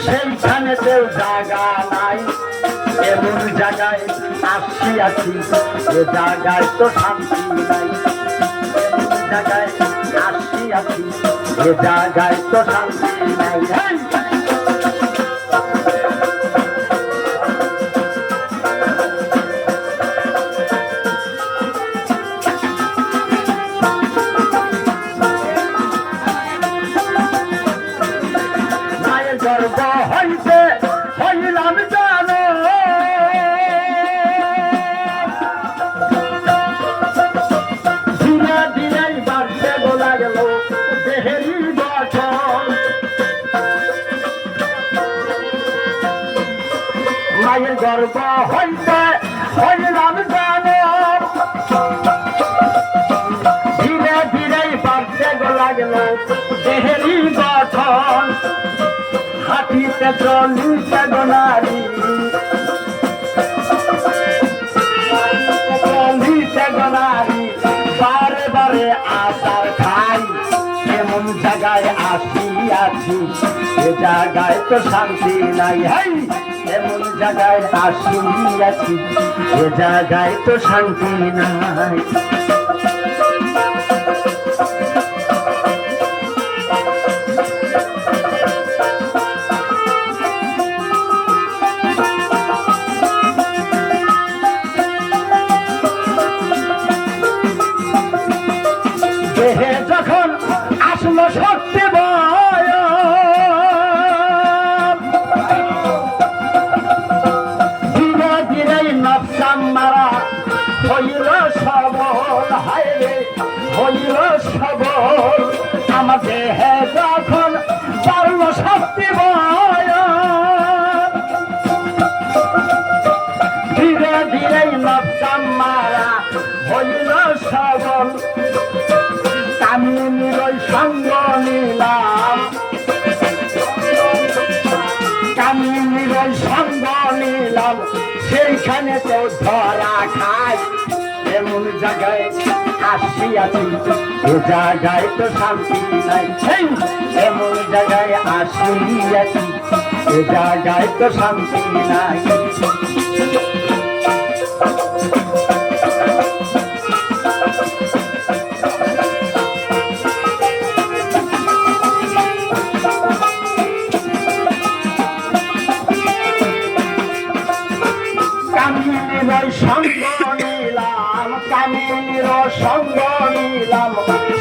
সেইখানেতেও জায়গা নাই। এমন জায়গায় আসিয়াছি যে জায়গায় তো শান্তি নাই। এমন জায়গায় আসিয়াছি যে জায়গায় তো শান্তি নাই। মায়ের গর্ব হইতে হইলাম জানো, ধীরে ধীরে বাড়তে গোলা গেল দেহেরই গঠন। মায়ের গর্ব হইতে হইলাম জানো, ধীরে ধীরে বাড়তে গোলা গেল দেহেরই গঠন। হাঁটিতে চলিতে গোনারি, চলিতে গোনারি, বারে বারে আসার খাই। এমন জায়গায় আসিয়াছি এ জায়গায় তো শান্তি নাই। হাই, এমন জায়গায় আসিয়াছি এ জায়গায় তো শান্তি নাই। দেহে যখন আসলো সত্যি ভয়, ধীরে ধীরে নফসাম মারা হইল সবল। হায়রে হইল সবল, আমার দেহে যখন বাড়লো সত্যি ভয়, ধীরে ধীরে নফসাম মারা হইল সবল। কামিনীর সঙ্গ নিলাম, কামিনীর সঙ্গ নিলাম, সেইখানে তো ধরা খাই। এমন জায়গায় আসিয়াছি এ জায়গায় তো শান্তি নাই। এমন জায়গায় আসিয়াছি এ জায়গায় তো শান্তি নাই। কামিনীর সঙ্গ নিলাম, কামিনীর সঙ্গ নিলাম,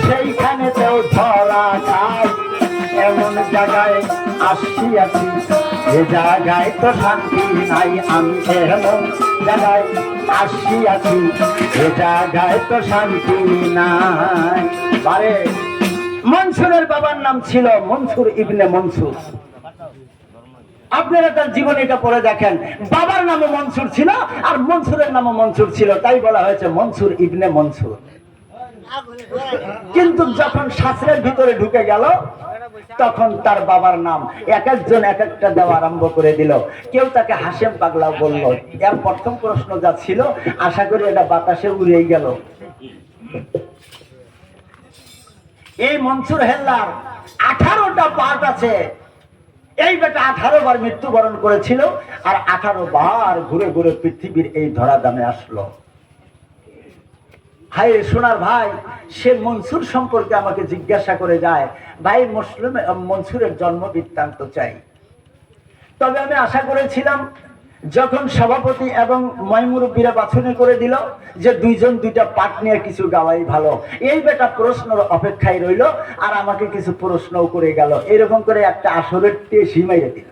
সেইখানেতেও ধরা খাই। এমন জায়গায় আসিয়াছি এ জায়গায় তো শান্তি নাই। আমি এমন জায়গায় আসিয়াছি এ জায়গায় তো শান্তি নাই। বারে মনসুরের বাবার নাম ছিল মনসুর ইবনে মনসুর। আপনারা তার জীবনীটা পড়ে দেখেন, বাবার নামও মনসুর ছিল আর মনসুরের নামও মনসুর ছিল, তাই বলা হয়েছে মনসুর ইবনে মনসুর। কিন্তু যখন শাস্ত্রের ভিতরে ঢুকে গেল তখন তার বাবার নাম এক একজন এক একটা দেওয়া আরম্ভ করে দিল। কেউ তাকে হাশেম পাগলা বলল। এর প্রথম প্রশ্ন যা ছিল আশা করি এটা বাতাসে উড়িয়ে গেল। এই মনসুর হেল্লার 18টা পার্ট আছে। এই বেটা 18 বার মৃত্যুবরণ করেছিল আর 18 বার ঘুরে ঘুরে পৃথিবীর এই ধরাধামে আসলো। হাই সোনার ভাই, সে মনসুর সম্পর্কে আমাকে জিজ্ঞাসা করে যায়, ভাই মুসলিম মনসুরের জন্ম বৃত্তান্ত চাই। তবে আমি আশা করেছিলাম যখন সভাপতি এবং ময়মুরব্বীরা বাছনি করে দিল যে দুইজন দুইটা পাঠ নিয়ে কিছু গাওয়াই ভালো, এই বেটা প্রশ্নের অপেক্ষায় রইল আর আমাকে কিছু প্রশ্নও করে গেল। এরকম করে একটা আসরের টেসি মাইরে দিল।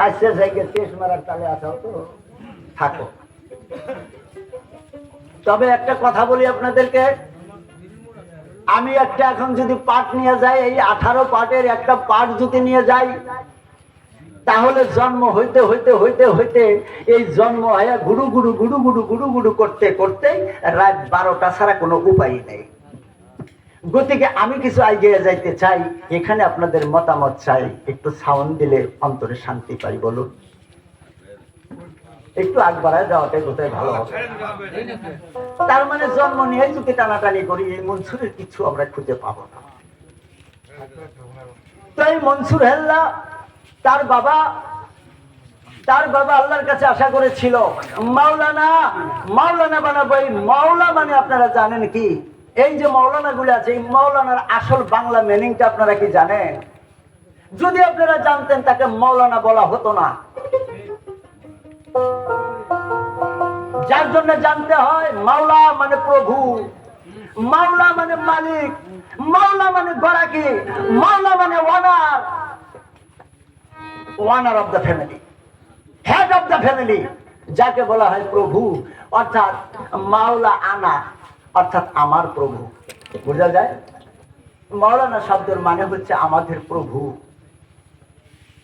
আচ্ছা জায়গায় টেস মারার তালে আসাও তো থাকো। তবে একটা কথা বলি আপনাদেরকে, আমি একটা এখন যদি পাঠ নিয়ে যাই, এই 18 পাঠের একটা পাঠ যদি নিয়ে যাই, তাহলে জন্ম হইতে হইতে হইতে হইতে এই জন্ম হয়ে গুড়ু গুড়ু গুড়ু গুড়ু গুড়ু গুড়ু করতে করতে রাত 12টা ছাড়া কোনো উপায় নেই। গতিকে আমি কিছু এগিয়ে যাইতে চাই, এখানে আপনাদের মতামত চাই। একটু সাউন্ড দিলে অন্তরে শান্তি পাই, বলুন। একটু আগ বাড়ায় যাওয়াটাই কোথায় ভালো হবে। তার মানে জন্ম নিয়ে যদি টানাটানি করি এই মনসুরের কিছু আমরা খুঁজে পাবো না। তো এই মনসুর হেল্লা তার বাবা আল্লাহর কাছে আশা করেছিল মাওলানা বানাবো। এই মাওলা মানে আপনারা জানেন কি? এই যে মাওলানা গুলো আছে, এই মাওলানার আসল বাংলা মিনিংটা আপনারা কি জানেন? যদি আপনারা জানতেন তাকে মাওলানা বলা হতো না। যার জন্য জানতে হয় মাওলা মানে প্রভু, মাওলা মানে মালিক, মাওলা মানে গরাকি, মাওলা মানে owner of the family, head of the family, যাকে বলা হয় প্রভু। অর্থাৎ মাওলা আনা, অর্থাৎ আমার প্রভু। বোঝা যায়? মাওলানা শব্দের মানে হচ্ছে আমাদের প্রভু।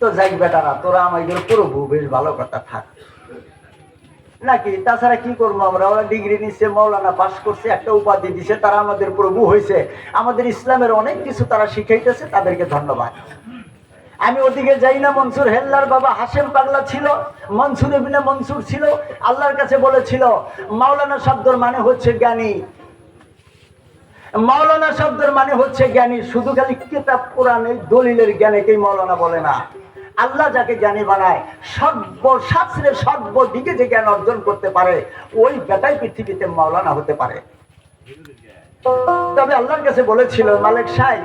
তো যাই বেটারা, তোরা আমাদের প্রভু, বেশ ভালো কথা, থাক নাকি? তাছাড়া কি করবো আমরা? ওরা ডিগ্রি নিচ্ছে, মাওলানা পাস করছে, একটা উপাধি দিছে, তারা আমাদের প্রভু হয়েছে। আমাদের ইসলামের অনেক কিছু তারা শিখাইতেছে, তাদেরকে ধন্যবাদ। আমি ওদিকে যাই না। মনসুর হেল্লার বাবা হাশেম পাগলা ছিল, মনসুর ইবনে মনসুর ছিল। আল্লাহর কাছে বলেছিল মাওলানা শব্দের মানে হচ্ছে জ্ঞানী। মাওলানা শব্দের মানে হচ্ছে জ্ঞানী। শুধু খালি কিতাব কোরআনের দলিলের জ্ঞানীকেই মাওলানা বলে না। আল্লাহ যাকে জ্ঞানী বানায়, সর্বশাস্ত্রে সর্বদিকে যে জ্ঞান অর্জন করতে পারে, ওই বেটাই পৃথিবীতে মাওলানা হতে পারে। তবে আল্লাহর কাছে বলেছিল, মালিক সাহেব,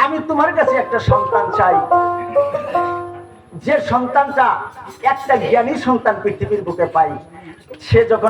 আমি তোমার কাছে একটা সন্তান চাই, যে সন্তানটা একটা জ্ঞানী সন্তান পৃথিবীর বুকে পাই। সে যখন